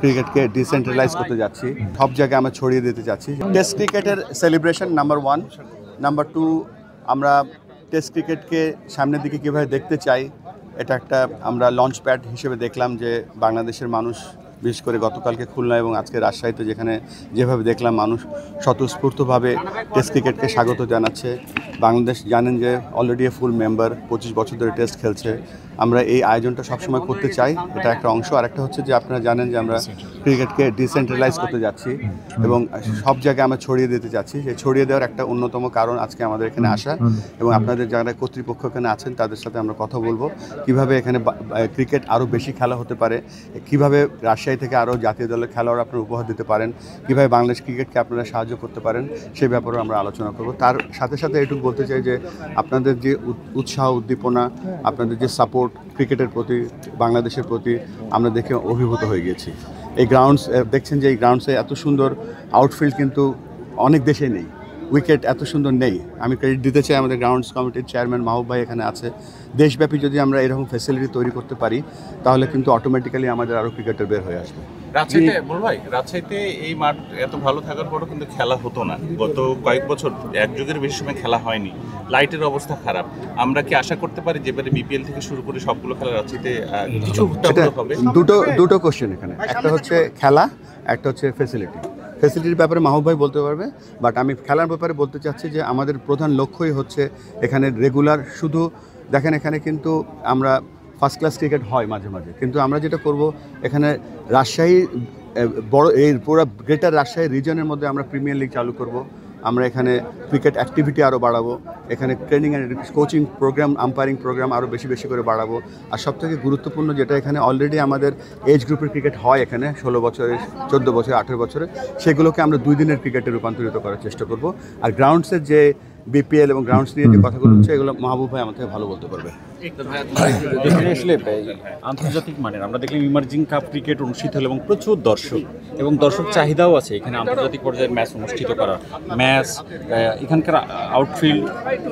ক্রিকেটকে ডিসেন্ট্রালাইজ করতে যাচ্ছি, সব জায়গায় আমরা ছড়িয়ে দিতে যাচ্ছি। টেস্ট ক্রিকেটের সেলিব্রেশন নাম্বার 1, নাম্বার 2 আমরা টেস্ট ক্রিকেটকে সামনের দিকে কীভাবে দেখতে চাই, এটা একটা আমরা লঞ্চ প্যাড হিসেবে দেখলাম যে বাংলাদেশের মানুষ বিশেষ করে গতকালকে খুলনা এবং আজকে রাজশাহীতে যেভাবে দেখলাম মানুষ স্বতঃস্ফূর্তভাবে টেস্ট ক্রিকেটকে স্বাগত জানাচ্ছে। বাংলাদেশ জানেন যে অলরেডি ফুল মেম্বার, 25 বছর ধরে টেস্ট খেলছে। আমরা এই আয়োজনটা সবসময় করতে চাই, এটা একটা অংশ। আর একটা হচ্ছে যে আপনারা জানেন যে আমরা ক্রিকেটকে ডিসেন্ট্রালাইজ করতে যাচ্ছি এবং সব জায়গায় আমরা ছড়িয়ে দিতে যাচ্ছি। সেই ছড়িয়ে দেওয়ার একটা অন্যতম কারণ আজকে আমাদের এখানে আসা এবং আপনাদের যারা কর্তৃপক্ষ এখানে আছেন তাদের সাথে আমরা কথা বলবো কীভাবে এখানে ক্রিকেট আরও বেশি খেলা হতে পারে, কীভাবে রাজশাহী থেকে আরও জাতীয় দলের খেলোয়াড় আপনারা উপহার দিতে পারেন, কীভাবে বাংলাদেশ ক্রিকেটকে আপনারা সাহায্য করতে পারেন, সেই ব্যাপারেও আমরা আলোচনা করব। তার সাথে সাথে এটুকু বলতে চাই যে আপনাদের যে উৎসাহ উদ্দীপনা, আপনাদের যে সাপোর্ট ক্রিকেটের প্রতি, বাংলাদেশের প্রতি আমরা দেখে অভিভূত হয়ে গেছি। এই গ্রাউন্ডস দেখছেন যে এই গ্রাউন্ডসে এত সুন্দর আউটফিল্ড কিন্তু অনেক দেশে নেই, উইকেট এত সুন্দর নেই। আমি ক্রেডিট দিতে চাই আমাদের গ্রাউন্ডস কমিটির চেয়ারম্যান মাহবুব ভাই এখানে আছে। দেশব্যাপী যদি আমরা এরকম ফ্যাসিলিটি তৈরি করতে পারি তাহলে কিন্তু অটোমেটিক্যালি আমাদের আরও ক্রিকেটার বের হয়ে আসবে। রাজশাহীতে এই মাঠ এত ভালো থাকার পরও কিন্তু খেলা হতো না, গত কয়েক বছর এক যুগের বেশি সময় খেলা হয়নি, লাইটের অবস্থা খারাপ। আমরা কি আশা করতে পারি যেবারে বিপিএল থেকে শুরু করে সবগুলো খেলা রাজশাহীতে কিছু হবে? দুটো কোশ্চেন এখানে, একটা হচ্ছে খেলা, একটা হচ্ছে ফ্যাসিলিটির ব্যাপারে মাহবুব ভাই বলতে পারবে, বাট আমি খেলার ব্যাপারে বলতে চাচ্ছি যে আমাদের প্রধান লক্ষ্যই হচ্ছে এখানে রেগুলার, শুধু দেখেন এখানে কিন্তু আমরা ফার্স্ট ক্লাস ক্রিকেট হয় মাঝে মাঝে, কিন্তু আমরা যেটা করব এখানে রাজশাহী বড় এই পুরো গ্রেটার রাজশাহী রিজনের মধ্যে আমরা প্রিমিয়ার লিগ চালু করব। আমরা এখানে ক্রিকেট অ্যাক্টিভিটি আরও বাড়াবো, এখানে training and coaching programme, umpiring programme আরও বেশি করে বাড়াবো। আর সবথেকে গুরুত্বপূর্ণ যেটা, এখানে অলরেডি আমাদের এজ গ্রুপের ক্রিকেট হয় এখানে 16 বছরের, 14 বছর, 18 বছরে, সেগুলোকে আমরা 2 দিনের ক্রিকেটে রূপান্তরিত করার চেষ্টা করব। আর গ্রাউন্ডসের যে বিপিএল এবং গ্রাউন্ডস নিয়ে যে কথাগুলো হচ্ছে এগুলো মাহবুব ভাই আমার থেকে ভালো বলতে পারবে। আসলে আন্তর্জাতিক মানের আমরা দেখলাম ইমার্জিং কাপ ক্রিকেট অনুষ্ঠিত হলো এবং প্রচুর দর্শক এবং দর্শক চাহিদাও আছে এখানে আন্তর্জাতিক পর্যায়ের ম্যাচ অনুষ্ঠিত করা। ম্যাচ, এখানকার আউটফিল্ড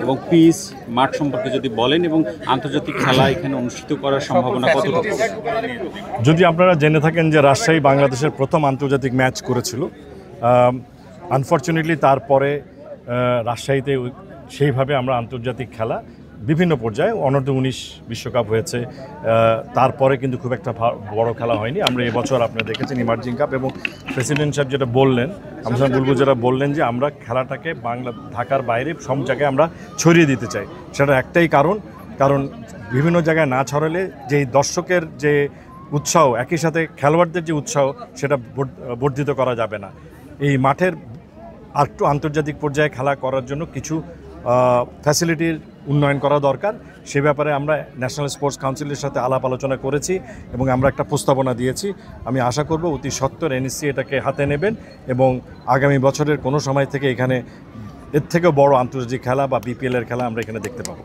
এবং পিচ, মাঠ সম্পর্কে যদি বলেন এবং আন্তর্জাতিক খেলা এখানে অনুষ্ঠিত করার সম্ভাবনা কতটুকু? যদি আপনারা জেনে থাকেন যে রাজশাহী বাংলাদেশের প্রথম আন্তর্জাতিক ম্যাচ করেছিল, আনফর্চুনেটলি তারপরে রাজশাহীতে সেইভাবে আমরা আন্তর্জাতিক খেলা বিভিন্ন পর্যায়ে অনূর্ধ্ব-19 বিশ্বকাপ হয়েছে, তারপরে কিন্তু খুব একটা বড় খেলা হয়নি। আমরা এবছর আপনারা দেখেছেন ইমার্জিং কাপ, এবং প্রেসিডেন্ট সাহেব যেটা বললেন, আমি বলবো যেটা বললেন যে আমরা খেলাটাকে ঢাকার বাইরে সব জায়গায় আমরা ছড়িয়ে দিতে চাই। সেটা একটাই কারণ বিভিন্ন জায়গায় না ছড়ালে যেই দর্শকের যে উৎসাহ, একই সাথে খেলোয়াড়দের যে উৎসাহ, সেটা বর্ধিত করা যাবে না। এই মাঠের আরেকটু আন্তর্জাতিক পর্যায়ে খেলা করার জন্য কিছু ফ্যাসিলিটির উন্নয়ন করা দরকার। সে ব্যাপারে আমরা ন্যাশনাল স্পোর্টস কাউন্সিলের সাথে আলাপ আলোচনা করেছি এবং আমরা একটা প্রস্তাবনা দিয়েছি। আমি আশা করব অতি সত্বর এনএসসি এটাকে হাতে নেবেন এবং আগামী বছরের কোনো সময় থেকে এখানে এর থেকেও বড় আন্তর্জাতিক খেলা বা বিপিএলের খেলা আমরা এখানে দেখতে পাবো।